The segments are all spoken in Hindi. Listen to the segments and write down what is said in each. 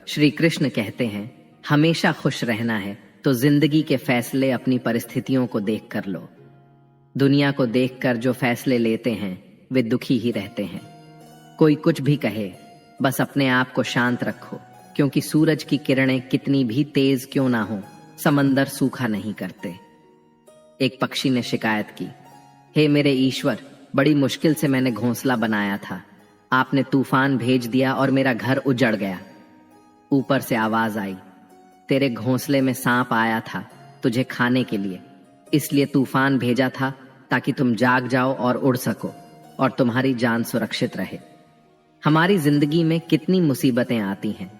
श्री कृष्ण कहते हैं, हमेशा खुश रहना है तो जिंदगी के फैसले अपनी परिस्थितियों को देख कर लो। दुनिया को देखकर जो फैसले लेते हैं वे दुखी ही रहते हैं। कोई कुछ भी कहे, बस अपने आप को शांत रखो, क्योंकि सूरज की किरणें कितनी भी तेज क्यों ना हो, समंदर सूखा नहीं करते। एक पक्षी ने शिकायत की, हे मेरे ईश्वर, बड़ी मुश्किल से मैंने घोंसला बनाया था, आपने तूफान भेज दिया और मेरा घर उजड़ गया। ऊपर से आवाज आई, तेरे घोंसले में सांप आया था तुझे खाने के लिए, इसलिए तूफान भेजा था ताकि तुम जाग जाओ और उड़ सको और तुम्हारी जान सुरक्षित रहे। हमारी जिंदगी में कितनी मुसीबतें आती हैं,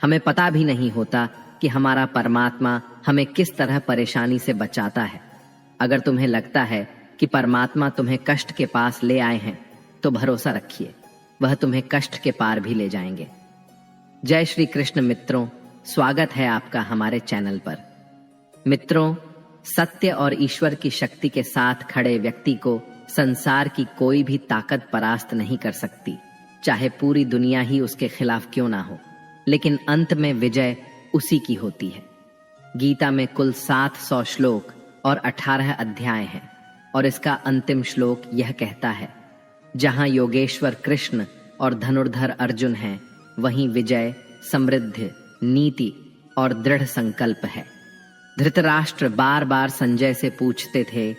हमें पता भी नहीं होता कि हमारा परमात्मा हमें किस तरह परेशानी से बचाता है। अगर तुम्हें लगता है कि परमात्मा तुम्हें कष्ट के पास ले आए हैं तो भरोसा रखिए, वह तुम्हें कष्ट के पार भी ले जाएंगे। जय श्री कृष्ण मित्रों, स्वागत है आपका हमारे चैनल पर। मित्रों, सत्य और ईश्वर की शक्ति के साथ खड़े व्यक्ति को संसार की कोई भी ताकत परास्त नहीं कर सकती, चाहे पूरी दुनिया ही उसके खिलाफ क्यों ना हो। लेकिन अंत में विजय उसी की होती है। गीता में कुल 700 श्लोक और 18 अध्याय हैं और इसका अंतिम श्लोक यह कहता है, जहां योगेश्वर कृष्ण और धनुर्धर अर्जुन हैं, वहीं विजय, समृद्धि, नीति और दृढ़ संकल्प है। धृतराष्ट्र बार बार संजय से पूछते थे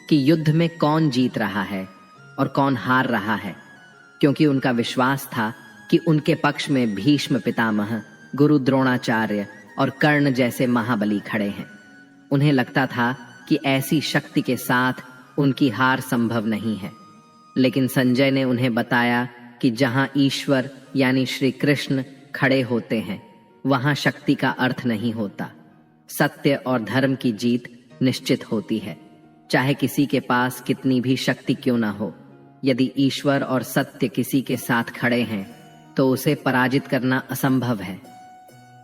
कि युद्ध में कौन जीत रहा है और कौन हार रहा है, क्योंकि उनका विश्वास था कि उनके पक्ष में भीष्म पितामह, गुरु द्रोणाचार्य और कर्ण जैसे महाबली खड़े हैं। उन्हें लगता था कि ऐसी शक्ति के साथ उनकी हार संभव नहीं है। लेकिन संजय ने उन्हें बताया कि जहां ईश्वर यानी श्री कृष्ण खड़े होते हैं, वहां शक्ति का अर्थ नहीं होता। सत्य और धर्म की जीत निश्चित होती है, चाहे किसी के पास कितनी भी शक्ति क्यों ना हो। यदि ईश्वर और सत्य किसी के साथ खड़े हैं तो उसे पराजित करना असंभव है।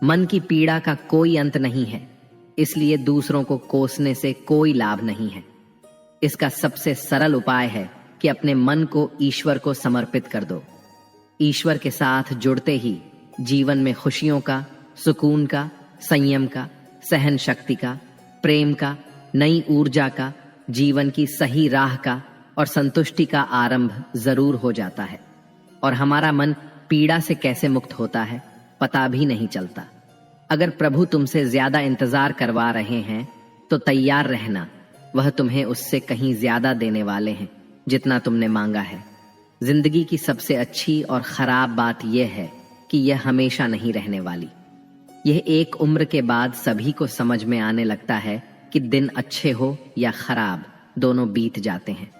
मन की पीड़ा का कोई अंत नहीं है, इसलिए दूसरों को कोसने से कोई लाभ नहीं है। इसका सबसे सरल उपाय है कि अपने मन को ईश्वर को समर्पित कर दो। ईश्वर के साथ जुड़ते ही जीवन में खुशियों का, सुकून का, संयम का, सहन शक्ति का, प्रेम का, नई ऊर्जा का, जीवन की सही राह का और संतुष्टि का आरंभ जरूर हो जाता है। और हमारा मन पीड़ा से कैसे मुक्त होता है पता भी नहीं चलता। अगर प्रभु तुमसे ज्यादा इंतजार करवा रहे हैं तो तैयार रहना, वह तुम्हें उससे कहीं ज्यादा देने वाले हैं जितना तुमने मांगा है। जिंदगी की सबसे अच्छी और खराब बात यह है कि यह हमेशा नहीं रहने वाली। यह एक उम्र के बाद सभी को समझ में आने लगता है कि दिन अच्छे हो या खराब, दोनों बीत जाते हैं।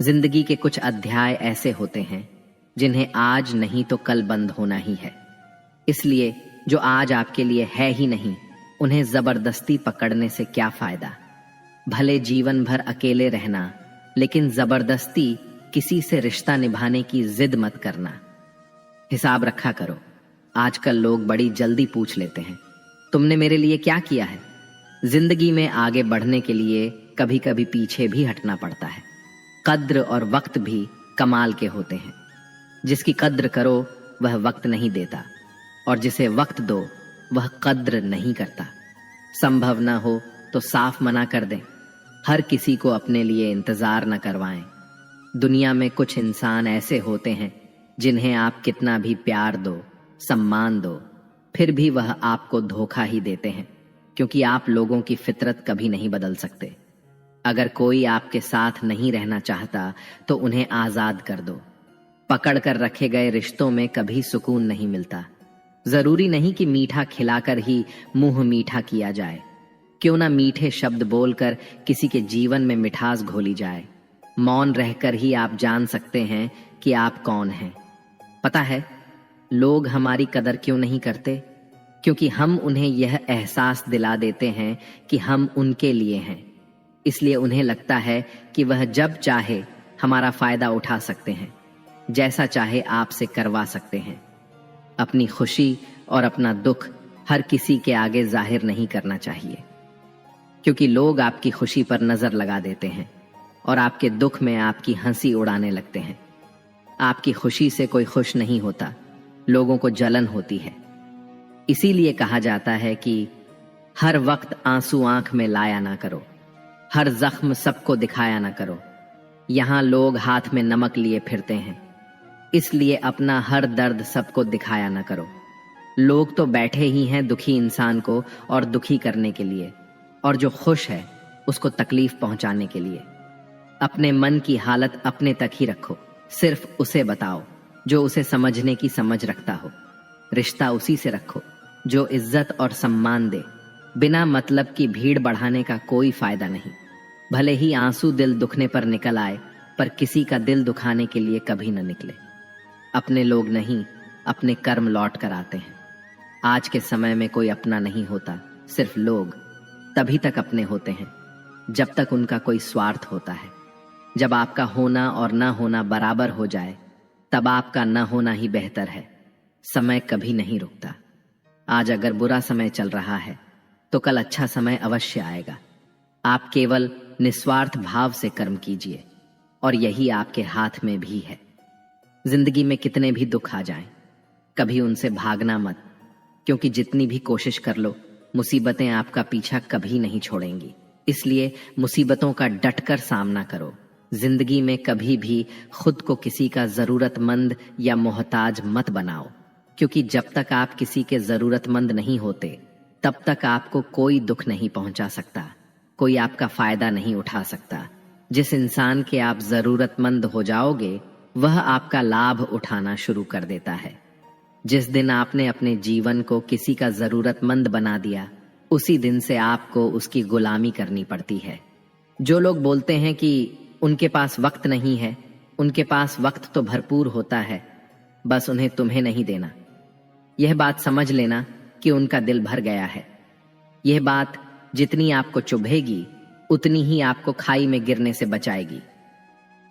जिंदगी के कुछ अध्याय ऐसे होते हैं जिन्हें आज नहीं तो कल बंद होना ही है। इसलिए जो आज आपके लिए है ही नहीं, उन्हें जबरदस्ती पकड़ने से क्या फायदा। भले जीवन भर अकेले रहना, लेकिन जबरदस्ती किसी से रिश्ता निभाने की जिद मत करना। हिसाब रखा करो। आजकल लोग बड़ी जल्दी पूछ लेते हैं, तुमने मेरे लिए क्या किया है। जिंदगी में आगे बढ़ने के लिए कभी कभी पीछे भी हटना पड़ता है। कद्र और वक्त भी कमाल के होते हैं। जिसकी कद्र करो वह वक्त नहीं देता, और जिसे वक्त दो वह कद्र नहीं करता। संभव ना हो तो साफ मना कर दें। हर किसी को अपने लिए इंतजार न करवाएं। दुनिया में कुछ इंसान ऐसे होते हैं जिन्हें आप कितना भी प्यार दो, सम्मान दो, फिर भी वह आपको धोखा ही देते हैं, क्योंकि आप लोगों की फितरत कभी नहीं बदल सकते। अगर कोई आपके साथ नहीं रहना चाहता तो उन्हें आजाद कर दो। पकड़ कर रखे गए रिश्तों में कभी सुकून नहीं मिलता। जरूरी नहीं कि मीठा खिलाकर ही मुंह मीठा किया जाए। क्यों ना मीठे शब्द बोलकर किसी के जीवन में मिठास घोली जाए। मौन रहकर ही आप जान सकते हैं कि आप कौन हैं। पता है लोग हमारी कदर क्यों नहीं करते? क्योंकि हम उन्हें यह एहसास दिला देते हैं कि हम उनके लिए हैं। इसलिए उन्हें लगता है कि वह जब चाहे हमारा फायदा उठा सकते हैं, जैसा चाहे आपसे करवा सकते हैं। अपनी खुशी और अपना दुख हर किसी के आगे जाहिर नहीं करना चाहिए, क्योंकि लोग आपकी खुशी पर नजर लगा देते हैं और आपके दुख में आपकी हंसी उड़ाने लगते हैं। आपकी खुशी से कोई खुश नहीं होता, लोगों को जलन होती है। इसीलिए कहा जाता है कि हर वक्त आंसू आंख में लाया ना करो, हर जख्म सबको दिखाया ना करो। यहाँ लोग हाथ में नमक लिए फिरते हैं, इसलिए अपना हर दर्द सबको दिखाया ना करो। लोग तो बैठे ही हैं दुखी इंसान को और दुखी करने के लिए, और जो खुश है उसको तकलीफ पहुंचाने के लिए। अपने मन की हालत अपने तक ही रखो, सिर्फ उसे बताओ जो उसे समझने की समझ रखता हो। रिश्ता उसी से रखो जो इज्जत और सम्मान दे। बिना मतलब की भीड़ बढ़ाने का कोई फायदा नहीं। भले ही आंसू दिल दुखने पर निकल आए, पर किसी का दिल दुखाने के लिए कभी न निकले। अपने लोग नहीं, अपने कर्म लौट कर आते हैं। आज के समय में कोई अपना नहीं होता, सिर्फ लोग तभी तक अपने होते हैं जब तक उनका कोई स्वार्थ होता है। जब आपका होना और ना होना बराबर हो जाए, तब आपका न होना ही बेहतर है। समय कभी नहीं रुकता। आज अगर बुरा समय चल रहा है तो कल अच्छा समय अवश्य आएगा। आप केवल निस्वार्थ भाव से कर्म कीजिए, और यही आपके हाथ में भी है। जिंदगी में कितने भी दुख आ जाएं, कभी उनसे भागना मत, क्योंकि जितनी भी कोशिश कर लो, मुसीबतें आपका पीछा कभी नहीं छोड़ेंगी। इसलिए मुसीबतों का डटकर सामना करो। जिंदगी में कभी भी खुद को किसी का जरूरतमंद या मोहताज मत बनाओ, क्योंकि जब तक आप किसी के जरूरतमंद नहीं होते, तब तक आपको कोई दुख नहीं पहुंचा सकता, कोई आपका फायदा नहीं उठा सकता। जिस इंसान के आप जरूरतमंद हो जाओगे, वह आपका लाभ उठाना शुरू कर देता है। जिस दिन आपने अपने जीवन को किसी का जरूरतमंद बना दिया, उसी दिन से आपको उसकी गुलामी करनी पड़ती है। जो लोग बोलते हैं कि उनके पास वक्त नहीं है, उनके पास वक्त तो भरपूर होता है, बस उन्हें तुम्हें नहीं देना। यह बात समझ लेना कि उनका दिल भर गया है। यह बात जितनी आपको चुभेगी, उतनी ही आपको खाई में गिरने से बचाएगी।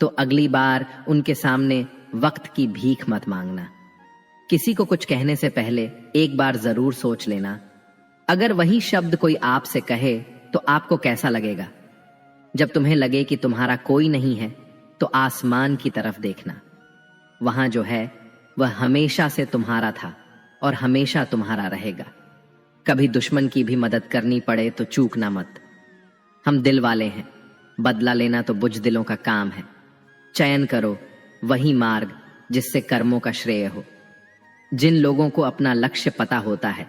तो अगली बार उनके सामने वक्त की भीख मत मांगना। किसी को कुछ कहने से पहले एक बार जरूर सोच लेना, अगर वही शब्द कोई आपसे कहे तो आपको कैसा लगेगा। जब तुम्हें लगे कि तुम्हारा कोई नहीं है, तो आसमान की तरफ देखना। वहां जो है वह हमेशा से तुम्हारा था और हमेशा तुम्हारा रहेगा। कभी दुश्मन की भी मदद करनी पड़े तो चूकना मत। हम दिल वाले हैं, बदला लेना तो बुज़दिलों का काम है। चयन करो वही मार्ग जिससे कर्मों का श्रेय हो। जिन लोगों को अपना लक्ष्य पता होता है,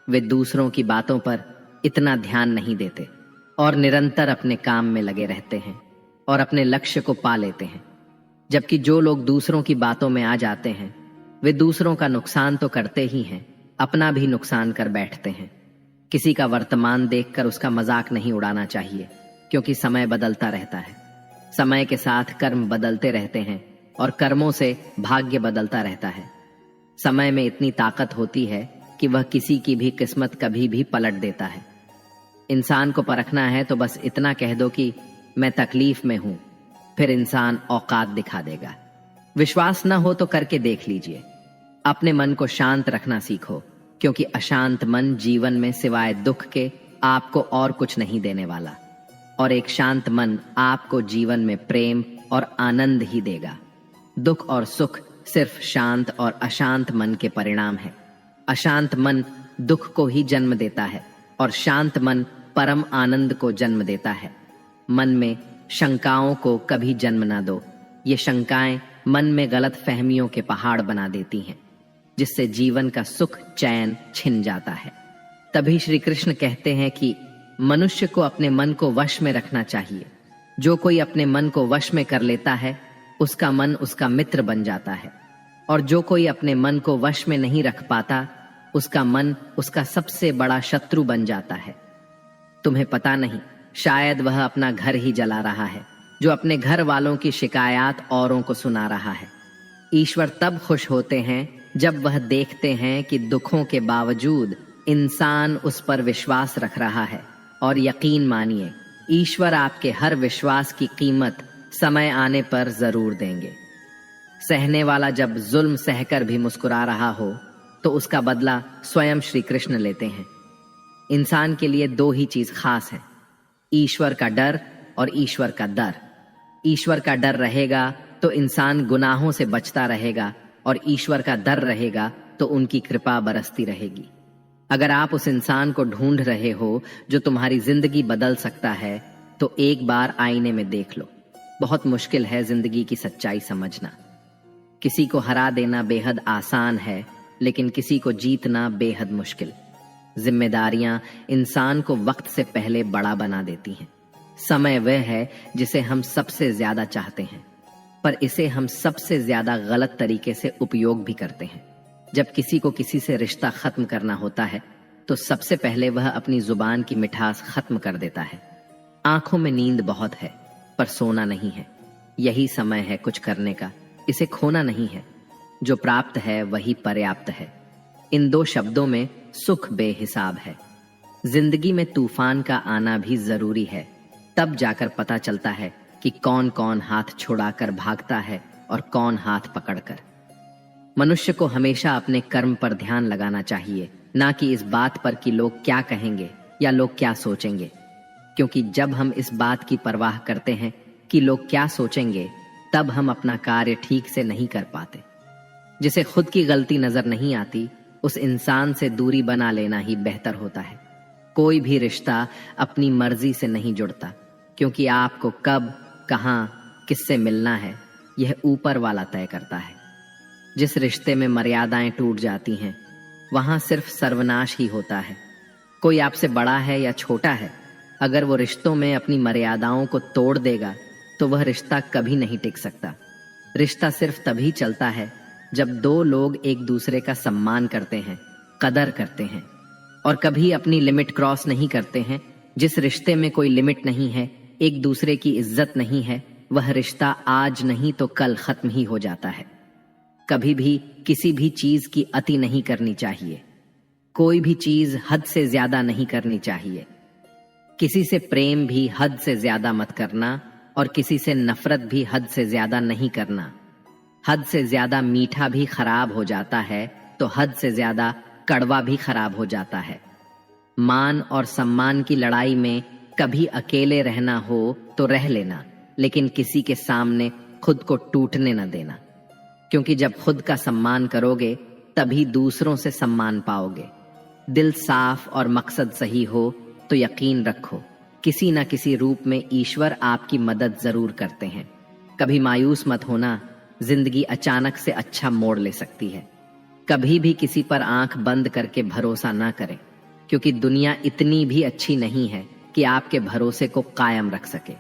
वे दूसरों की बातों पर इतना ध्यान नहीं देते और निरंतर अपने काम में लगे रहते हैं और अपने लक्ष्य को पा लेते हैं। जबकि जो लोग दूसरों की बातों में आ जाते हैं, वे दूसरों का नुकसान तो करते ही हैं, अपना भी नुकसान कर बैठते हैं। किसी का वर्तमान देखकर उसका मजाक नहीं उड़ाना चाहिए, क्योंकि समय बदलता रहता है। समय के साथ कर्म बदलते रहते हैं और कर्मों से भाग्य बदलता रहता है। समय में इतनी ताकत होती है कि वह किसी की भी किस्मत कभी भी पलट देता है। इंसान को परखना है तो बस इतना कह दो कि मैं तकलीफ में हूं, फिर इंसान औकात दिखा देगा। विश्वास न हो तो करके देख लीजिए। अपने मन को शांत रखना सीखो, क्योंकि अशांत मन जीवन में सिवाय दुख के आपको और कुछ नहीं देने वाला, और एक शांत मन आपको जीवन में प्रेम और आनंद ही देगा। दुख और सुख सिर्फ शांत और अशांत मन के परिणाम है। अशांत मन दुख को ही जन्म देता है और शांत मन परम आनंद को जन्म देता है। मन में शंकाओं को कभी जन्म ना दो। ये शंकाएं मन में गलत फहमियों के पहाड़ बना देती हैं, जिससे जीवन का सुख चैन छिन जाता है। तभी श्री कृष्ण कहते हैं कि मनुष्य को अपने मन को वश में रखना चाहिए। जो कोई अपने मन को वश में कर लेता है, उसका मन उसका मित्र बन जाता है, और जो कोई अपने मन को वश में नहीं रख पाता, उसका मन उसका सबसे बड़ा शत्रु बन जाता है। तुम्हें पता नहीं, शायद वह अपना घर ही जला रहा है, जो अपने घर वालों की शिकायत औरों को सुना रहा है। ईश्वर तब खुश होते हैं जब वह देखते हैं कि दुखों के बावजूद इंसान उस पर विश्वास रख रहा है। और यकीन मानिए, ईश्वर आपके हर विश्वास की कीमत समय आने पर जरूर देंगे। सहने वाला जब जुल्म सहकर भी मुस्कुरा रहा हो, तो उसका बदला स्वयं श्री कृष्ण लेते हैं। इंसान के लिए दो ही चीज खास है, ईश्वर का डर और ईश्वर का दर। ईश्वर का डर रहेगा तो इंसान गुनाहों से बचता रहेगा, और ईश्वर का दर रहेगा तो उनकी कृपा बरसती रहेगी। अगर आप उस इंसान को ढूंढ रहे हो जो तुम्हारी जिंदगी बदल सकता है, तो एक बार आईने में देख लो। बहुत मुश्किल है जिंदगी की सच्चाई समझना। किसी को हरा देना बेहद आसान है, लेकिन किसी को जीतना बेहद मुश्किल। जिम्मेदारियां इंसान को वक्त से पहले बड़ा बना देती हैं। समय वह है जिसे हम सबसे ज्यादा चाहते हैं, पर इसे हम सबसे ज्यादा गलत तरीके से उपयोग भी करते हैं। जब किसी को किसी से रिश्ता खत्म करना होता है, तो सबसे पहले वह अपनी जुबान की मिठास खत्म कर देता है। आंखों में नींद बहुत है, पर सोना नहीं है। यही समय है कुछ करने का, इसे खोना नहीं है। जो प्राप्त है वही पर्याप्त है। इन दो शब्दों में सुख बेहिसाब है। जिंदगी में तूफान का आना भी जरूरी है, तब जाकर पता चलता है कि कौन कौन हाथ छुड़ाकर भागता है और कौन हाथ पकड़कर। मनुष्य को हमेशा अपने कर्म पर ध्यान लगाना चाहिए, ना कि इस बात पर कि लोग क्या कहेंगे या लोग क्या सोचेंगे। क्योंकि जब हम इस बात की परवाह करते हैं कि लोग क्या सोचेंगे, तब हम अपना कार्य ठीक से नहीं कर पाते। जिसे खुद की गलती नजर नहीं आती, उस इंसान से दूरी बना लेना ही बेहतर होता है। कोई भी रिश्ता अपनी मर्जी से नहीं जुड़ता, क्योंकि आपको कब, कहां, किससे मिलना है, यह ऊपर वाला तय करता है। जिस रिश्ते में मर्यादाएं टूट जाती हैं, वहां सिर्फ सर्वनाश ही होता है। कोई आपसे बड़ा है या छोटा है, अगर वो रिश्तों में अपनी मर्यादाओं को तोड़ देगा, तो वह रिश्ता कभी नहीं टिक सकता। रिश्ता सिर्फ तभी चलता है जब दो लोग एक दूसरे का सम्मान करते हैं, कदर करते हैं और कभी अपनी लिमिट क्रॉस नहीं करते हैं। जिस रिश्ते में कोई लिमिट नहीं है, एक दूसरे की इज्जत नहीं है, वह रिश्ता आज नहीं तो कल खत्म ही हो जाता है। कभी भी किसी भी चीज की अति नहीं करनी चाहिए। कोई भी चीज हद से ज्यादा नहीं करनी चाहिए। किसी से प्रेम भी हद से ज्यादा मत करना और किसी से नफरत भी हद से ज्यादा नहीं करना। हद से ज्यादा मीठा भी खराब हो जाता है, तो हद से ज्यादा कड़वा भी खराब हो जाता है। मान और सम्मान की लड़ाई में कभी अकेले रहना हो तो रह लेना, लेकिन किसी के सामने खुद को टूटने न देना। क्योंकि जब खुद का सम्मान करोगे, तभी दूसरों से सम्मान पाओगे। दिल साफ और मकसद सही हो तो यकीन रखो, किसी न किसी रूप में ईश्वर आपकी मदद जरूर करते हैं। कभी मायूस मत होना, जिंदगी अचानक से अच्छा मोड़ ले सकती है। कभी भी किसी पर आंख बंद करके भरोसा ना करें, क्योंकि दुनिया इतनी भी अच्छी नहीं है कि आपके भरोसे को कायम रख सके।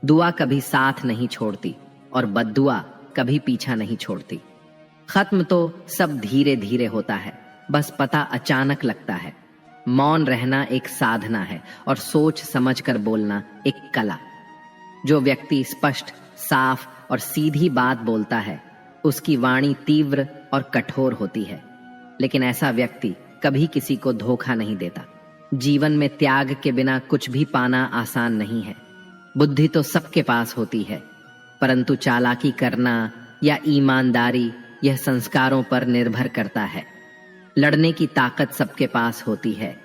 दुआ कभी साथ नहीं छोड़ती और बद्दुआ कभी पीछा नहीं छोड़ती। खत्म तो सब धीरे धीरे होता है, बस पता अचानक लगता है। मौन रहना एक साधना है और सोच समझकर बोलना एक कला। जो व्यक्ति स्पष्ट, साफ और सीधी बात बोलता है, उसकी वाणी तीव्र और कठोर होती है, लेकिन ऐसा व्यक्ति कभी किसी को धोखा नहीं देता। जीवन में त्याग के बिना कुछ भी पाना आसान नहीं है। बुद्धि तो सबके पास होती है, परंतु चालाकी करना या ईमानदारी यह संस्कारों पर निर्भर करता है। लड़ने की ताकत सबके पास होती है,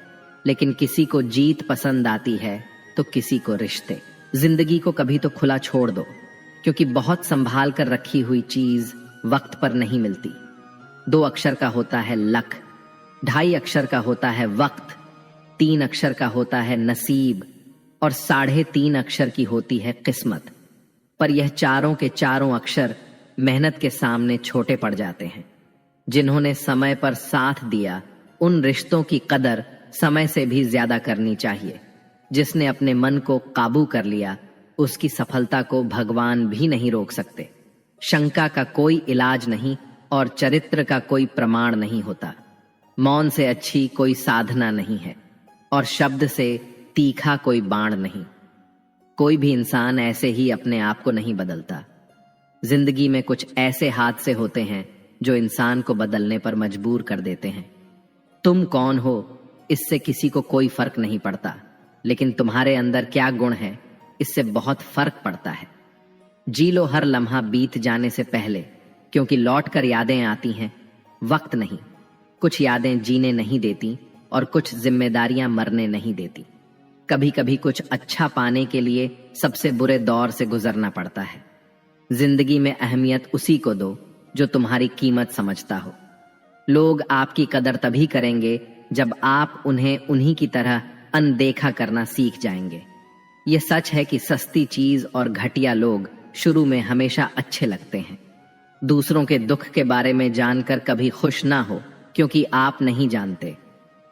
लेकिन किसी को जीत पसंद आती है तो किसी को रिश्ते। जिंदगी को कभी तो खुला छोड़ दो, क्योंकि बहुत संभाल कर रखी हुई चीज वक्त पर नहीं मिलती। 2 अक्षर का होता है लक, 2.5 अक्षर का होता है वक्त, 3 अक्षर का होता है नसीब और 3.5 अक्षर की होती है किस्मत। पर यह चारों के चारों अक्षर मेहनत के सामने छोटे पड़ जाते हैं। जिन्होंने समय पर साथ दिया, उन रिश्तों की कदर समय से भी ज्यादा करनी चाहिए। जिसने अपने मन को काबू कर लिया, उसकी सफलता को भगवान भी नहीं रोक सकते। शंका का कोई इलाज नहीं और चरित्र का कोई प्रमाण नहीं होता। मौन से अच्छी कोई साधना नहीं है और शब्द से तीखा कोई बाण नहीं। कोई भी इंसान ऐसे ही अपने आप को नहीं बदलता। जिंदगी में कुछ ऐसे हादसे होते हैं जो इंसान को बदलने पर मजबूर कर देते हैं। तुम कौन हो, इससे किसी को कोई फर्क नहीं पड़ता, लेकिन तुम्हारे अंदर क्या गुण है, इससे बहुत फर्क पड़ता है। जी लो हर लम्हा बीत जाने से पहले, क्योंकि लौट कर यादें आती हैं, वक्त नहीं। कुछ यादें जीने नहीं देती और कुछ जिम्मेदारियां मरने नहीं देती। कभी कभी कुछ अच्छा पाने के लिए सबसे बुरे दौर से गुजरना पड़ता है। जिंदगी में अहमियत उसी को दो जो तुम्हारी कीमत समझता हो। लोग आपकी कदर तभी करेंगे जब आप उन्हें उन्हीं की तरह अनदेखा करना सीख जाएंगे। ये सच है कि सस्ती चीज और घटिया लोग शुरू में हमेशा अच्छे लगते हैं। दूसरों के दुख के बारे में जानकर कभी खुश ना हो, क्योंकि आप नहीं जानते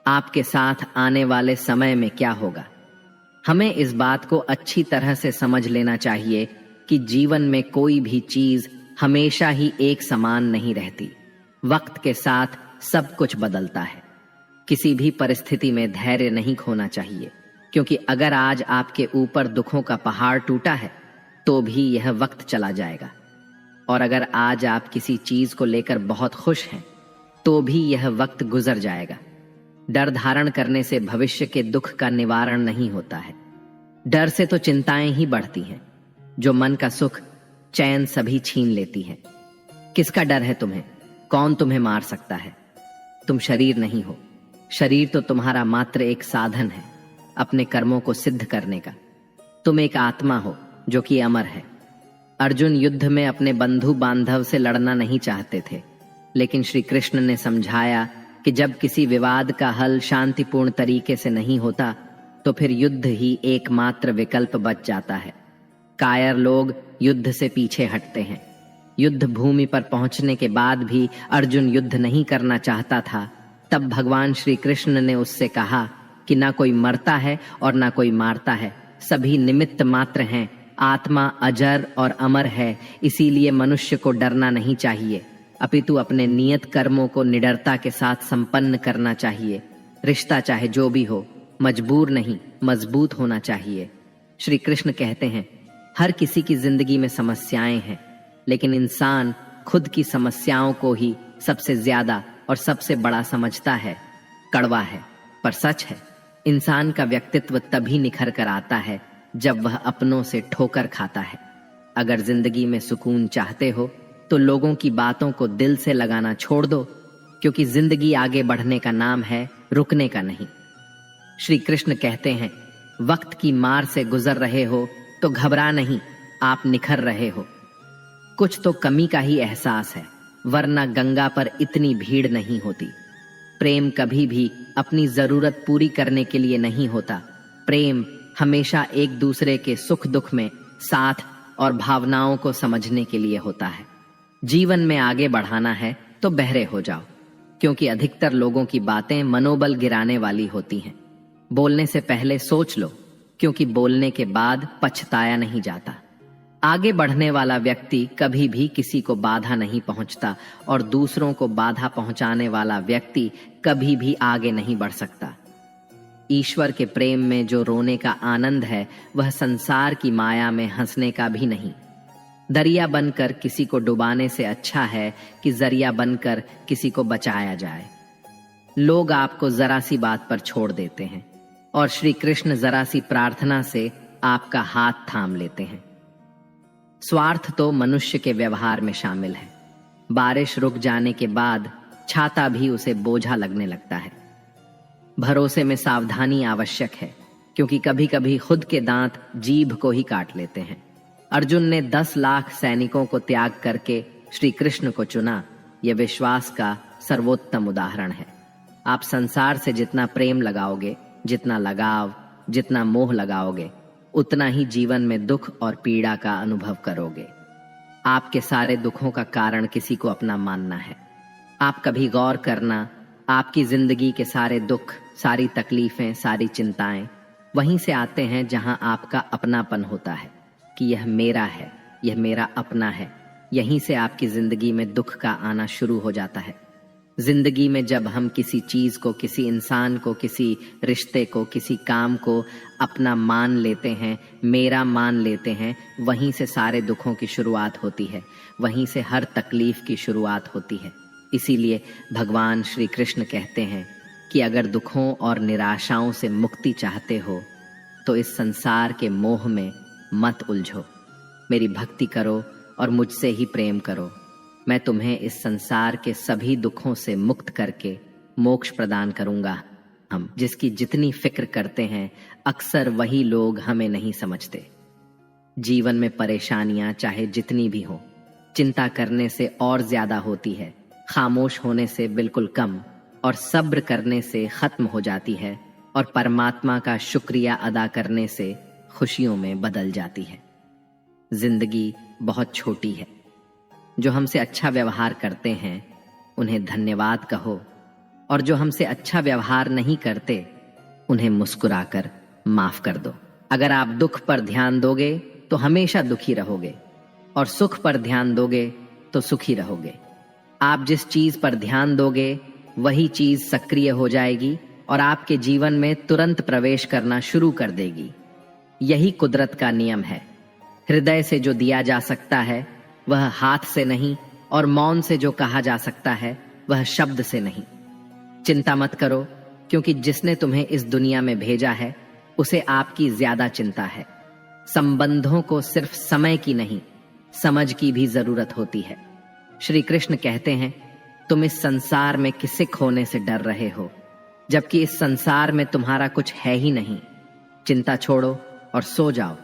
आपके साथ आने वाले समय में क्या होगा। हमें इस बात को अच्छी तरह से समझ लेना चाहिए कि जीवन में कोई भी चीज हमेशा ही एक समान नहीं रहती। वक्त के साथ सब कुछ बदलता है। किसी भी परिस्थिति में धैर्य नहीं खोना चाहिए, क्योंकि अगर आज आपके ऊपर दुखों का पहाड़ टूटा है तो भी यह वक्त चला जाएगा, और अगर आज आप किसी चीज को लेकर बहुत खुश हैं तो भी यह वक्त गुजर जाएगा। डर धारण करने से भविष्य के दुख का निवारण नहीं होता है। डर से तो चिंताएं ही बढ़ती हैं, जो मन का सुख चैन सभी छीन लेती है। किसका डर है तुम्हें? कौन तुम्हें मार सकता है? तुम शरीर नहीं हो। शरीर तो तुम्हारा मात्र एक साधन है अपने कर्मों को सिद्ध करने का। तुम एक आत्मा हो जो कि अमर है। अर्जुन युद्ध में अपने बंधु बांधव से लड़ना नहीं चाहते थे, लेकिन श्री कृष्ण ने समझाया कि जब किसी विवाद का हल शांतिपूर्ण तरीके से नहीं होता तो फिर युद्ध ही एकमात्र विकल्प बच जाता है। कायर लोग युद्ध से पीछे हटते हैं। युद्ध भूमि पर पहुंचने के बाद भी अर्जुन युद्ध नहीं करना चाहता था। तब भगवान श्री कृष्ण ने उससे कहा कि ना कोई मरता है और ना कोई मारता है, सभी निमित्त मात्र हैं। आत्मा अजर और अमर है, इसीलिए मनुष्य को डरना नहीं चाहिए, अपितु अपने नियत कर्मों को निडरता के साथ संपन्न करना चाहिए। रिश्ता चाहे जो भी हो, मजबूर नहीं मजबूत होना चाहिए। श्री कृष्ण कहते हैं, हर किसी की जिंदगी में समस्याएं हैं, लेकिन इंसान खुद की समस्याओं को ही सबसे ज्यादा और सबसे बड़ा समझता है। कड़वा है पर सच है। इंसान का व्यक्तित्व तभी निखर कर आता है जब वह अपनों से ठोकर खाता है। अगर जिंदगी में सुकून चाहते हो तो लोगों की बातों को दिल से लगाना छोड़ दो, क्योंकि जिंदगी आगे बढ़ने का नाम है, रुकने का नहीं। श्री कृष्ण कहते हैं, वक्त की मार से गुजर रहे हो तो घबरा नहीं, आप निखर रहे हो। कुछ तो कमी का ही एहसास है, वरना गंगा पर इतनी भीड़ नहीं होती। प्रेम कभी भी अपनी जरूरत पूरी करने के लिए नहीं होता। प्रेम हमेशा एक दूसरे के सुख दुख में साथ और भावनाओं को समझने के लिए होता है। जीवन में आगे बढ़ाना है तो बहरे हो जाओ, क्योंकि अधिकतर लोगों की बातें मनोबल गिराने वाली होती हैं। बोलने से पहले सोच लो, क्योंकि बोलने के बाद पछताया नहीं जाता। आगे बढ़ने वाला व्यक्ति कभी भी किसी को बाधा नहीं पहुंचता, और दूसरों को बाधा पहुंचाने वाला व्यक्ति कभी भी आगे नहीं बढ़ सकता। ईश्वर के प्रेम में जो रोने का आनंद है, वह संसार की माया में हंसने का भी नहीं। दरिया बनकर किसी को डुबाने से अच्छा है कि जरिया बनकर किसी को बचाया जाए। लोग आपको जरा सी बात पर छोड़ देते हैं, और श्री कृष्ण जरा सी प्रार्थना से आपका हाथ थाम लेते हैं। स्वार्थ तो मनुष्य के व्यवहार में शामिल है। बारिश रुक जाने के बाद छाता भी उसे बोझा लगने लगता है। भरोसे में सावधानी आवश्यक है, क्योंकि कभी कभी खुद के दांत जीभ को ही काट लेते हैं। अर्जुन ने 10 लाख सैनिकों को त्याग करके श्री कृष्ण को चुना। यह विश्वास का सर्वोत्तम उदाहरण है। आप संसार से जितना प्रेम लगाओगे, जितना लगाव, जितना मोह लगाओगे, उतना ही जीवन में दुख और पीड़ा का अनुभव करोगे। आपके सारे दुखों का कारण किसी को अपना मानना है। आप कभी गौर करना, आपकी जिंदगी के सारे दुख, सारी तकलीफें, सारी चिंताएं वहीं से आते हैं जहां आपका अपनापन होता है कि यह मेरा है, यह मेरा अपना है। यहीं से आपकी जिंदगी में दुख का आना शुरू हो जाता है। जिंदगी में जब हम किसी चीज को, किसी इंसान को, किसी रिश्ते को, किसी काम को अपना मान लेते हैं, मेरा मान लेते हैं, वहीं से सारे दुखों की शुरुआत होती है, वहीं से हर तकलीफ की शुरुआत होती है। इसीलिए भगवान श्री कृष्ण कहते हैं कि अगर दुखों और निराशाओं से मुक्ति चाहते हो तो इस संसार के मोह में मत उलझो। मेरी भक्ति करो और मुझसे ही प्रेम करो। मैं तुम्हें इस संसार के सभी दुखों से मुक्त करके मोक्ष प्रदान करूंगा। हम जिसकी जितनी फिक्र करते हैं, अक्सर वही लोग हमें नहीं समझते। जीवन में परेशानियां चाहे जितनी भी हो, चिंता करने से और ज्यादा होती है, खामोश होने से बिल्कुल कम, और सब्र करने से खत्म हो जाती है और परमात्मा का शुक्रिया अदा करने से खुशियों में बदल जाती है। जिंदगी बहुत छोटी है। जो हमसे अच्छा व्यवहार करते हैं उन्हें धन्यवाद कहो, और जो हमसे अच्छा व्यवहार नहीं करते उन्हें मुस्कुराकर माफ कर दो। अगर आप दुख पर ध्यान दोगे तो हमेशा दुखी रहोगे, और सुख पर ध्यान दोगे तो सुखी रहोगे। आप जिस चीज पर ध्यान दोगे वही चीज सक्रिय हो जाएगी और आपके जीवन में तुरंत प्रवेश करना शुरू कर देगी। यही कुदरत का नियम है। हृदय से जो दिया जा सकता है वह हाथ से नहीं, और मौन से जो कहा जा सकता है वह शब्द से नहीं। चिंता मत करो, क्योंकि जिसने तुम्हें इस दुनिया में भेजा है उसे आपकी ज्यादा चिंता है। संबंधों को सिर्फ समय की नहीं, समझ की भी जरूरत होती है। श्री कृष्ण कहते हैं, तुम इस संसार में किसे खोने से डर रहे हो, जबकि इस संसार में तुम्हारा कुछ है ही नहीं। चिंता छोड़ो और सो जाओ।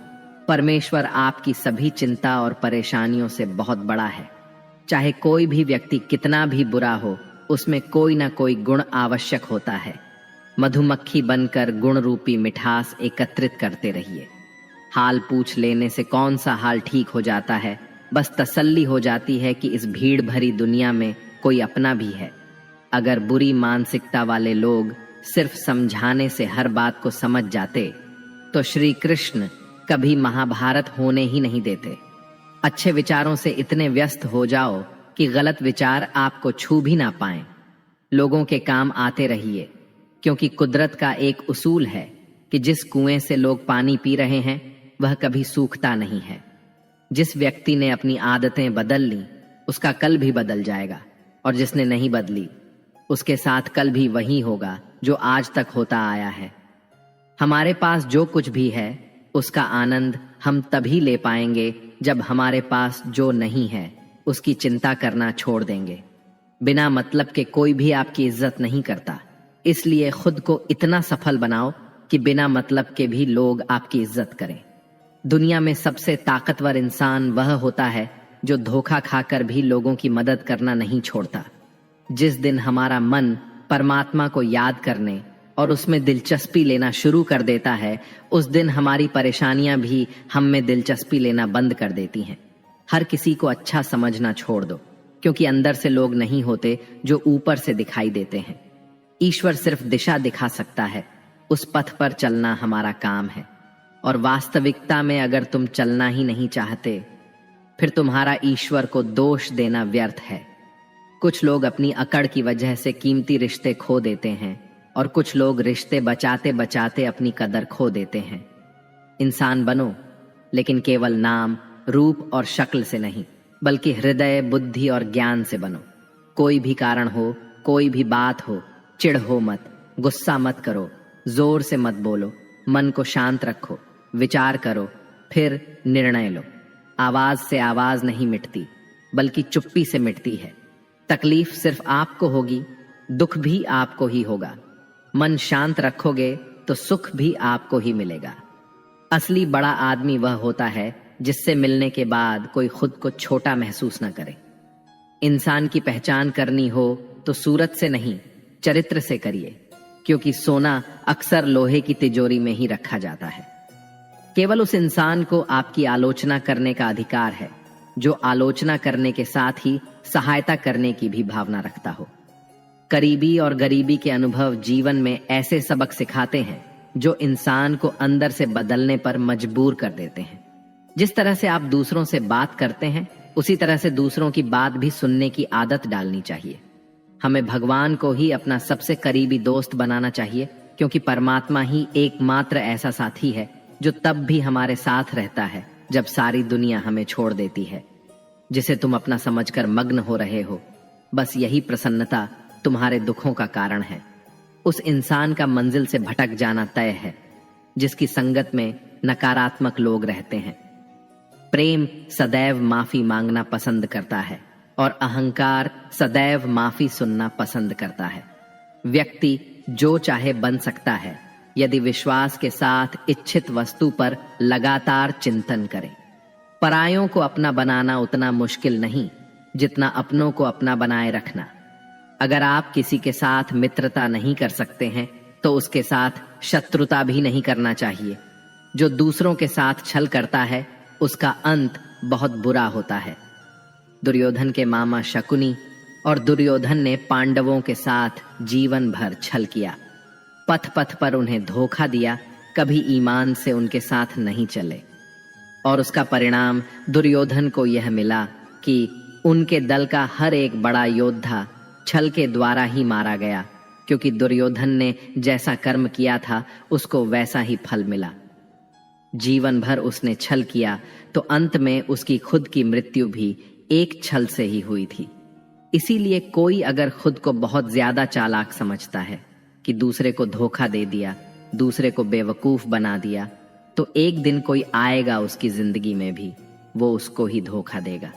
परमेश्वर आपकी सभी चिंता और परेशानियों से बहुत बड़ा है। चाहे कोई भी व्यक्ति कितना भी बुरा हो, उसमें कोई ना कोई गुण आवश्यक होता है। मधुमक्खी बनकर गुण रूपी मिठास एकत्रित करते रहिए। हाल पूछ लेने से कौन सा हाल ठीक हो जाता है, बस तसल्ली हो जाती है कि इस भीड़ भरी दुनिया में कोई अपना भी है। अगर बुरी मानसिकता वाले लोग सिर्फ समझाने से हर बात को समझ जाते तो श्री कृष्ण कभी महाभारत होने ही नहीं देते। अच्छे विचारों से इतने व्यस्त हो जाओ कि गलत विचार आपको छू भी ना पाएं। लोगों के काम आते रहिए, क्योंकि कुदरत का एक उसूल है कि जिस कुएं से लोग पानी पी रहे हैं वह कभी सूखता नहीं है। जिस व्यक्ति ने अपनी आदतें बदल ली उसका कल भी बदल जाएगा, और जिसने नहीं बदली उसके साथ कल भी वही होगा जो आज तक होता आया है। हमारे पास जो कुछ भी है उसका आनंद हम तभी ले पाएंगे जब हमारे पास जो नहीं है उसकी चिंता करना छोड़ देंगे। बिना मतलब के कोई भी आपकी इज्जत नहीं करता, इसलिए खुद को इतना सफल बनाओ कि बिना मतलब के भी लोग आपकी इज्जत करें। दुनिया में सबसे ताकतवर इंसान वह होता है जो धोखा खाकर भी लोगों की मदद करना नहीं छोड़ता। जिस दिन हमारा मन परमात्मा को याद करने और उसमें दिलचस्पी लेना शुरू कर देता है, उस दिन हमारी परेशानियां भी हम में दिलचस्पी लेना बंद कर देती हैं। हर किसी को अच्छा समझना छोड़ दो, क्योंकि अंदर से लोग नहीं होते जो ऊपर से दिखाई देते हैं। ईश्वर सिर्फ दिशा दिखा सकता है, उस पथ पर चलना हमारा काम है। और वास्तविकता में अगर तुम चलना ही नहीं चाहते, फिर तुम्हारा ईश्वर को दोष देना व्यर्थ है। कुछ लोग अपनी अकड़ की वजह से कीमती रिश्ते खो देते हैं, और कुछ लोग रिश्ते बचाते बचाते अपनी कदर खो देते हैं। इंसान बनो, लेकिन केवल नाम, रूप और शक्ल से नहीं, बल्कि हृदय, बुद्धि और ज्ञान से बनो। कोई भी कारण हो, कोई भी बात हो, चिढ़ो मत, गुस्सा मत करो, जोर से मत बोलो, मन को शांत रखो, विचार करो, फिर निर्णय लो। आवाज से आवाज नहीं मिटती, बल्कि चुप्पी से मिटती है। तकलीफ सिर्फ आपको होगी, दुख भी आपको ही होगा। मन शांत रखोगे तो सुख भी आपको ही मिलेगा। असली बड़ा आदमी वह होता है जिससे मिलने के बाद कोई खुद को छोटा महसूस न करे। इंसान की पहचान करनी हो तो सूरत से नहीं, चरित्र से करिए, क्योंकि सोना अक्सर लोहे की तिजोरी में ही रखा जाता है। केवल उस इंसान को आपकी आलोचना करने का अधिकार है जो आलोचना करने के साथ ही सहायता करने की भी भावना रखता हो। करीबी और गरीबी के अनुभव जीवन में ऐसे सबक सिखाते हैं जो इंसान को अंदर से बदलने पर मजबूर कर देते हैं। जिस तरह से आप दूसरों से बात करते हैं, उसी तरह से दूसरों की बात भी सुनने की आदत डालनी चाहिए। हमें भगवान को ही अपना सबसे करीबी दोस्त बनाना चाहिए, क्योंकि परमात्मा ही एकमात्र ऐसा साथी है जो तब भी हमारे साथ रहता है जब सारी दुनिया हमें छोड़ देती है। जिसे तुम अपना समझकर मग्न हो रहे हो, बस यही प्रसन्नता तुम्हारे दुखों का कारण है। उस इंसान का मंजिल से भटक जाना तय है जिसकी संगत में नकारात्मक लोग रहते हैं। प्रेम सदैव माफी मांगना पसंद करता है और अहंकार सदैव माफी सुनना पसंद करता है। व्यक्ति जो चाहे बन सकता है यदि विश्वास के साथ इच्छित वस्तु पर लगातार चिंतन करे। परायों को अपना बनाना उतना मुश्किल नहीं जितना अपनों को अपना बनाए रखना। अगर आप किसी के साथ मित्रता नहीं कर सकते हैं तो उसके साथ शत्रुता भी नहीं करना चाहिए। जो दूसरों के साथ छल करता है उसका अंत बहुत बुरा होता है। दुर्योधन के मामा शकुनी और दुर्योधन ने पांडवों के साथ जीवन भर छल किया, पथ पथ पर उन्हें धोखा दिया, कभी ईमान से उनके साथ नहीं चले। और उसका परिणाम दुर्योधन को यह मिला कि उनके दल का हर एक बड़ा योद्धा छल के द्वारा ही मारा गया, क्योंकि दुर्योधन ने जैसा कर्म किया था उसको वैसा ही फल मिला। जीवन भर उसने छल किया तो अंत में उसकी खुद की मृत्यु भी एक छल से ही हुई थी। इसीलिए कोई अगर खुद को बहुत ज्यादा चालाक समझता है कि दूसरे को धोखा दे दिया, दूसरे को बेवकूफ बना दिया, तो एक दिन कोई आएगा उसकी जिंदगी में भी, वो उसको ही धोखा देगा।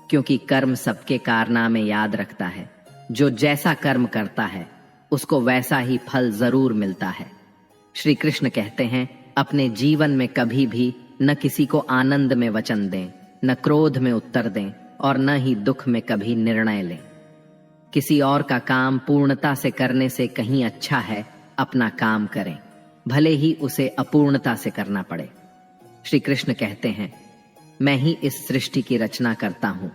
क्योंकि कर्म सबके कारनामे याद रखता है। जो जैसा कर्म करता है उसको वैसा ही फल जरूर मिलता है। श्री कृष्ण कहते हैं, अपने जीवन में कभी भी न किसी को आनंद में वचन दें, न क्रोध में उत्तर दें और न ही दुख में कभी निर्णय लें। किसी और का काम पूर्णता से करने से कहीं अच्छा है अपना काम करें, भले ही उसे अपूर्णता से करना पड़े। श्री कृष्ण कहते हैं, मैं ही इस सृष्टि की रचना करता हूं,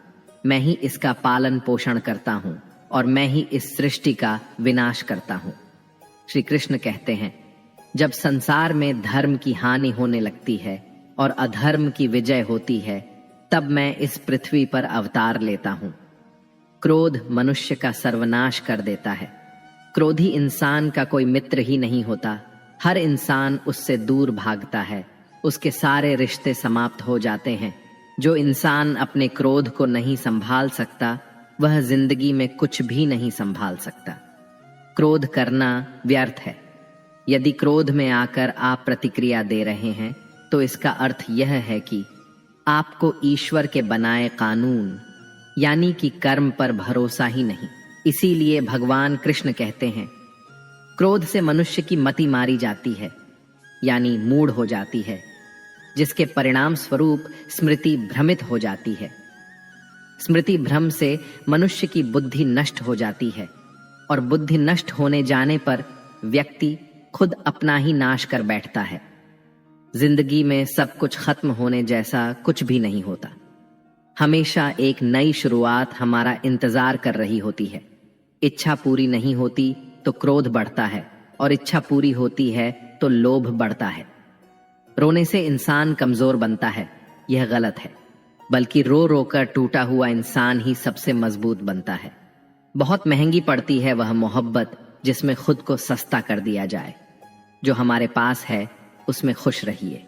मैं ही इसका पालन पोषण करता हूं और मैं ही इस सृष्टि का विनाश करता हूं। श्री कृष्ण कहते हैं, जब संसार में धर्म की हानि होने लगती है और अधर्म की विजय होती है, तब मैं इस पृथ्वी पर अवतार लेता हूं। क्रोध मनुष्य का सर्वनाश कर देता है। क्रोधी इंसान का कोई मित्र ही नहीं होता, हर इंसान उससे दूर भागता है, उसके सारे रिश्ते समाप्त हो जाते हैं। जो इंसान अपने क्रोध को नहीं संभाल सकता वह जिंदगी में कुछ भी नहीं संभाल सकता। क्रोध करना व्यर्थ है। यदि क्रोध में आकर आप प्रतिक्रिया दे रहे हैं तो इसका अर्थ यह है कि आपको ईश्वर के बनाए कानून यानी कि कर्म पर भरोसा ही नहीं। इसीलिए भगवान कृष्ण कहते हैं, क्रोध से मनुष्य की मति मारी जाती है, यानी मूढ़ हो जाती है, जिसके परिणाम स्वरूप स्मृति भ्रमित हो जाती है। स्मृति भ्रम से मनुष्य की बुद्धि नष्ट हो जाती है और बुद्धि नष्ट होने जाने पर व्यक्ति खुद अपना ही नाश कर बैठता है। जिंदगी में सब कुछ खत्म होने जैसा कुछ भी नहीं होता। हमेशा एक नई शुरुआत हमारा इंतजार कर रही होती है। इच्छा पूरी नहीं होती तो क्रोध बढ़ता है और इच्छा पूरी होती है तो लोभ बढ़ता है। रोने से इंसान कमजोर बनता है, यह गलत है, बल्कि रो रो कर टूटा हुआ इंसान ही सबसे मजबूत बनता है। बहुत महंगी पड़ती है वह मोहब्बत जिसमें खुद को सस्ता कर दिया जाए। जो हमारे पास है उसमें खुश रहिए।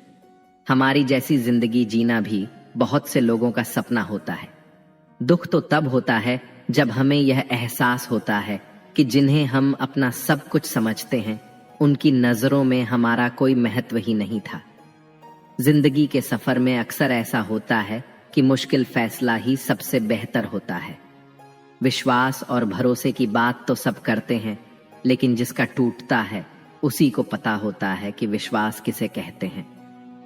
हमारी जैसी जिंदगी जीना भी बहुत से लोगों का सपना होता है। दुख तो तब होता है जब हमें यह एहसास होता है कि जिन्हें हम अपना सब कुछ समझते हैं उनकी नजरों में हमारा कोई महत्व ही नहीं था। जिंदगी के सफर में अक्सर ऐसा होता है कि मुश्किल फैसला ही सबसे बेहतर होता है। विश्वास और भरोसे की बात तो सब करते हैं, लेकिन जिसका टूटता है उसी को पता होता है कि विश्वास किसे कहते हैं।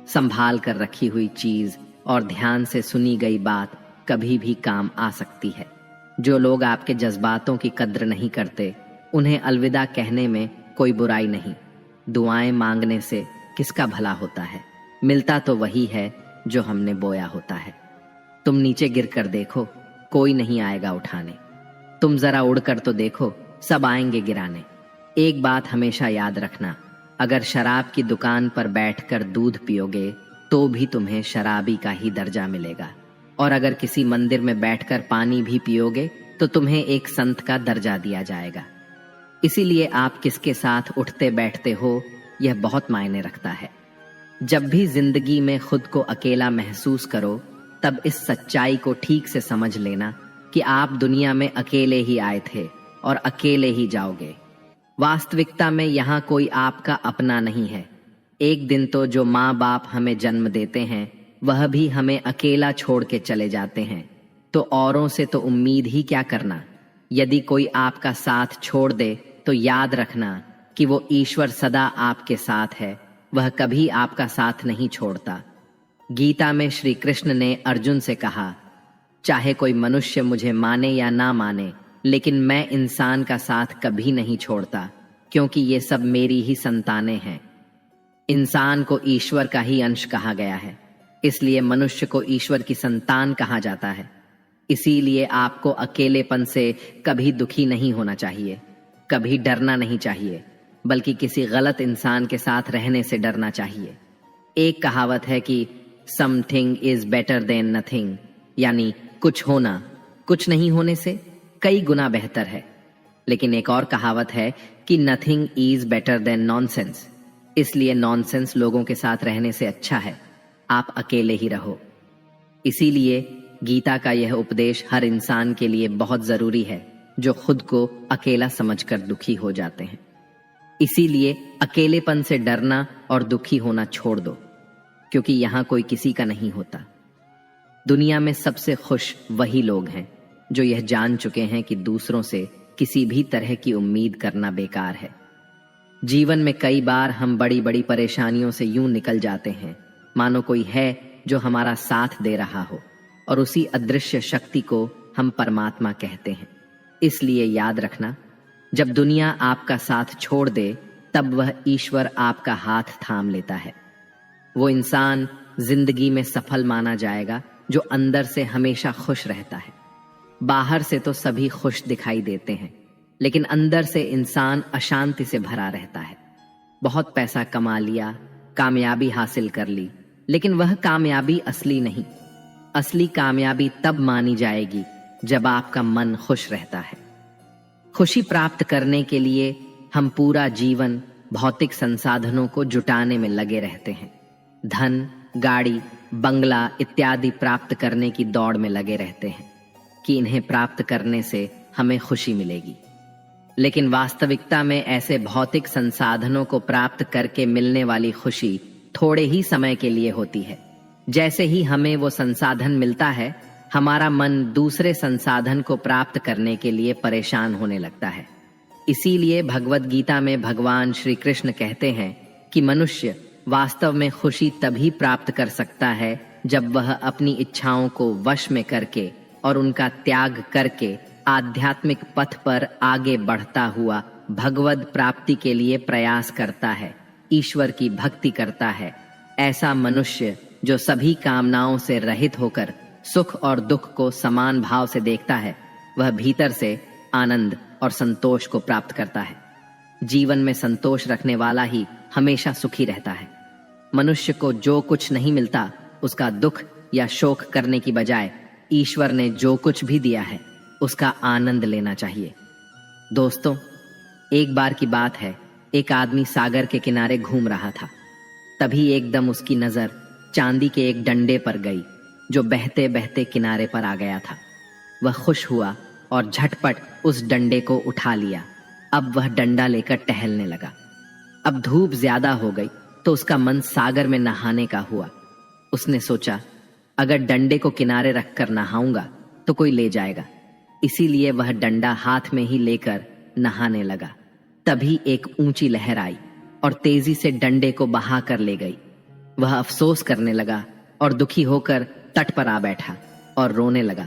संभाल कर रखी हुई चीज और ध्यान से सुनी गई बात कभी भी काम आ सकती है। जो लोग आपके जज्बातों की कद्र नहीं करते उन्हें अलविदा कहने में कोई बुराई नहीं। दुआएं मांगने से किसका भला होता है, मिलता तो वही है जो हमने बोया होता है। तुम नीचे गिर कर देखो, कोई नहीं आएगा उठाने। तुम जरा उड़कर तो देखो, सब आएंगे गिराने। एक बात हमेशा याद रखना, अगर शराब की दुकान पर बैठकर दूध पियोगे तो भी तुम्हें शराबी का ही दर्जा मिलेगा, और अगर किसी मंदिर में बैठकर पानी भी पियोगे तो तुम्हें एक संत का दर्जा दिया जाएगा। इसीलिए आप किसके साथ उठते बैठते हो यह बहुत मायने रखता है। जब भी जिंदगी में खुद को अकेला महसूस करो तब इस सच्चाई को ठीक से समझ लेना कि आप दुनिया में अकेले ही आए थे और अकेले ही जाओगे। वास्तविकता में यहाँ कोई आपका अपना नहीं है। एक दिन तो जो माँ बाप हमें जन्म देते हैं वह भी हमें अकेला छोड़ के चले जाते हैं, तो औरों से तो उम्मीद ही क्या करना। यदि कोई आपका साथ छोड़ दे तो याद रखना कि वो ईश्वर सदा आपके साथ है, वह कभी आपका साथ नहीं छोड़ता। गीता में श्री कृष्ण ने अर्जुन से कहा, चाहे कोई मनुष्य मुझे माने या ना माने, लेकिन मैं इंसान का साथ कभी नहीं छोड़ता, क्योंकि ये सब मेरी ही संतानें हैं। इंसान को ईश्वर का ही अंश कहा गया है, इसलिए मनुष्य को ईश्वर की संतान कहा जाता है। इसीलिए आपको अकेलेपन से कभी दुखी नहीं होना चाहिए, कभी डरना नहीं चाहिए, बल्कि किसी गलत इंसान के साथ रहने से डरना चाहिए। एक कहावत है कि something is better than nothing, यानी कुछ होना कुछ नहीं होने से कई गुना बेहतर है। लेकिन एक और कहावत है कि nothing is better than nonsense, इसलिए नॉनसेंस लोगों के साथ रहने से अच्छा है आप अकेले ही रहो। इसीलिए गीता का यह उपदेश हर इंसान के लिए बहुत जरूरी है जो खुद को अकेला समझकर दुखी हो जाते हैं। इसीलिए अकेलेपन से डरना और दुखी होना छोड़ दो, क्योंकि यहां कोई किसी का नहीं होता। दुनिया में सबसे खुश वही लोग हैं जो यह जान चुके हैं कि दूसरों से किसी भी तरह की उम्मीद करना बेकार है। जीवन में कई बार हम बड़ी बड़ी परेशानियों से यूं निकल जाते हैं मानो कोई है जो हमारा साथ दे रहा हो, और उसी अदृश्य शक्ति को हम परमात्मा कहते हैं। इसलिए याद रखना, जब दुनिया आपका साथ छोड़ दे तब वह ईश्वर आपका हाथ थाम लेता है। वो इंसान जिंदगी में सफल माना जाएगा जो अंदर से हमेशा खुश रहता है। बाहर से तो सभी खुश दिखाई देते हैं, लेकिन अंदर से इंसान अशांति से भरा रहता है। बहुत पैसा कमा लिया, कामयाबी हासिल कर ली, लेकिन वह कामयाबी असली नहीं। असली कामयाबी तब मानी जाएगी जब आपका मन खुश रहता है। खुशी प्राप्त करने के लिए हम पूरा जीवन भौतिक संसाधनों को जुटाने में लगे रहते हैं। धन, गाड़ी, बंगला इत्यादि प्राप्त करने की दौड़ में लगे रहते हैं कि इन्हें प्राप्त करने से हमें खुशी मिलेगी। लेकिन वास्तविकता में ऐसे भौतिक संसाधनों को प्राप्त करके मिलने वाली खुशी थोड़े ही समय के लिए होती है। जैसे ही हमें वो संसाधन मिलता है, हमारा मन दूसरे संसाधन को प्राप्त करने के लिए परेशान होने लगता है। इसीलिए भगवद गीता में भगवान श्री कृष्ण कहते हैं कि मनुष्य वास्तव में खुशी तभी प्राप्त कर सकता है जब वह अपनी इच्छाओं को वश में करके और उनका त्याग करके आध्यात्मिक पथ पर आगे बढ़ता हुआ भगवद प्राप्ति के लिए प्रयास करता है, ईश्वर की भक्ति करता है। ऐसा मनुष्य जो सभी कामनाओं से रहित होकर सुख और दुख को समान भाव से देखता है, वह भीतर से आनंद और संतोष को प्राप्त करता है। जीवन में संतोष रखने वाला ही हमेशा सुखी रहता है। मनुष्य को जो कुछ नहीं मिलता उसका दुख या शोक करने की बजाय ईश्वर ने जो कुछ भी दिया है उसका आनंद लेना चाहिए। दोस्तों, एक बार की बात है, एक आदमी सागर के किनारे घूम रहा था। तभी एकदम उसकी नजर चांदी के एक डंडे पर गई जो बहते बहते किनारे पर आ गया था। वह खुश हुआ और झटपट उस डंडे को उठा लिया। अब वह डंडा लेकर टहलने लगा। अब धूप ज्यादा हो गई तो उसका मन सागर में नहाने का हुआ। उसने सोचा, अगर डंडे को किनारे रखकर नहाऊंगा तो कोई ले जाएगा। इसीलिए वह डंडा हाथ में ही लेकर नहाने लगा। तभी एक ऊंची लहर आई और तेजी से डंडे को बहा कर ले गई। वह अफसोस करने लगा और दुखी होकर तट पर आ बैठा और रोने लगा।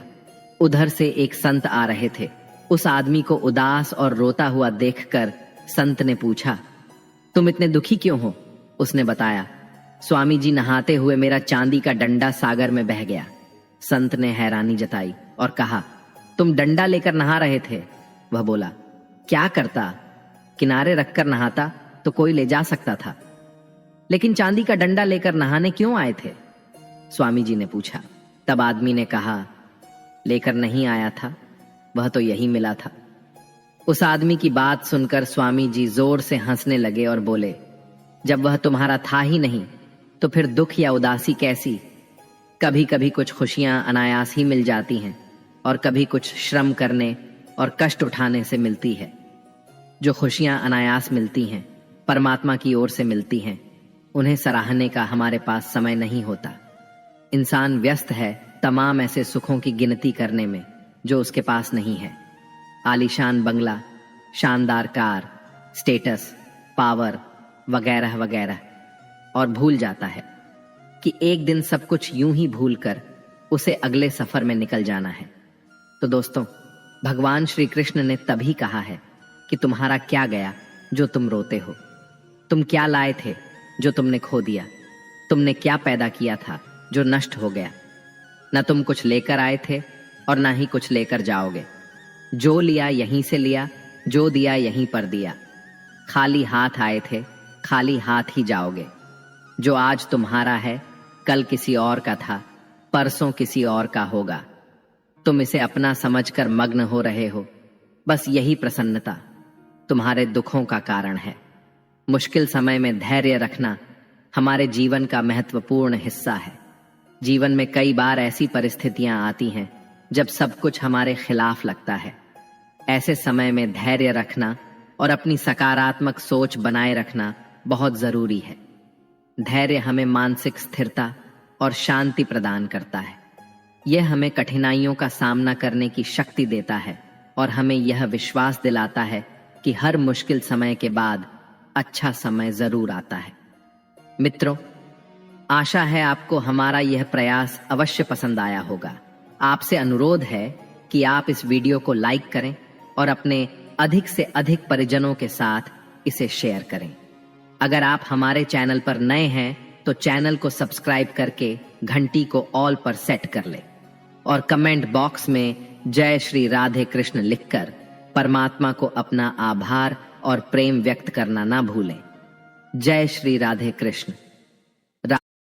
उधर से एक संत आ रहे थे। उस आदमी को उदास और रोता हुआ देखकर संत ने पूछा, तुम इतने दुखी क्यों हो? उसने बताया, स्वामी जी, नहाते हुए मेरा चांदी का डंडा सागर में बह गया। संत ने हैरानी जताई और कहा, तुम डंडा लेकर नहा रहे थे? वह बोला, क्या करता, किनारे रखकर नहाता तो कोई ले जा सकता था, लेकिन चांदी का डंडा लेकर नहाने क्यों आए थे? स्वामी जी ने पूछा। तब आदमी ने कहा, लेकर नहीं आया था, वह तो यही मिला था। उस आदमी की बात सुनकर स्वामी जी जोर से हंसने लगे और बोले, जब वह तुम्हारा था ही नहीं तो फिर दुख या उदासी कैसी? कभी कभी कुछ खुशियां अनायास ही मिल जाती हैं और कभी कुछ श्रम करने और कष्ट उठाने से मिलती है। जो खुशियां अनायास मिलती हैं, परमात्मा की ओर से मिलती हैं, उन्हें सराहने का हमारे पास समय नहीं होता। इंसान व्यस्त है तमाम ऐसे सुखों की गिनती करने में जो उसके पास नहीं है। आलीशान बंगला, शानदार कार, स्टेटस, पावर वगैरह वगैरह, और भूल जाता है कि एक दिन सब कुछ यूं ही भूलकर उसे अगले सफर में निकल जाना है। तो दोस्तों, भगवान श्री कृष्ण ने तभी कहा है कि तुम्हारा क्या गया जो तुम रोते हो। तुम क्या लाए थे जो तुमने खो दिया। तुमने क्या पैदा किया था जो नष्ट हो गया। न तुम कुछ लेकर आए थे और ना ही कुछ लेकर जाओगे। जो लिया यहीं से लिया, जो दिया यहीं पर दिया। खाली हाथ आए थे, खाली हाथ ही जाओगे। जो आज तुम्हारा है कल किसी और का था, परसों किसी और का होगा। तुम इसे अपना समझकर मग्न हो रहे हो। बस यही प्रसन्नता तुम्हारे दुखों का कारण है। मुश्किल समय में धैर्य रखना हमारे जीवन का महत्वपूर्ण हिस्सा है। जीवन में कई बार ऐसी परिस्थितियां आती हैं जब सब कुछ हमारे खिलाफ लगता है। ऐसे समय में धैर्य रखना और अपनी सकारात्मक सोच बनाए रखना बहुत जरूरी है। धैर्य हमें मानसिक स्थिरता और शांति प्रदान करता है। यह हमें कठिनाइयों का सामना करने की शक्ति देता है और हमें यह विश्वास दिलाता है कि हर मुश्किल समय के बाद अच्छा समय जरूर आता है। मित्रों, आशा है आपको हमारा यह प्रयास अवश्य पसंद आया होगा। आपसे अनुरोध है कि आप इस वीडियो को लाइक करें और अपने अधिक से अधिक परिजनों के साथ इसे शेयर करें। अगर आप हमारे चैनल पर नए हैं तो चैनल को सब्सक्राइब करके घंटी को ऑल पर सेट कर लें और कमेंट बॉक्स में जय श्री राधे कृष्ण लिखकर परमात्मा को अपना आभार और प्रेम व्यक्त करना ना भूलें। जय श्री राधे कृष्ण।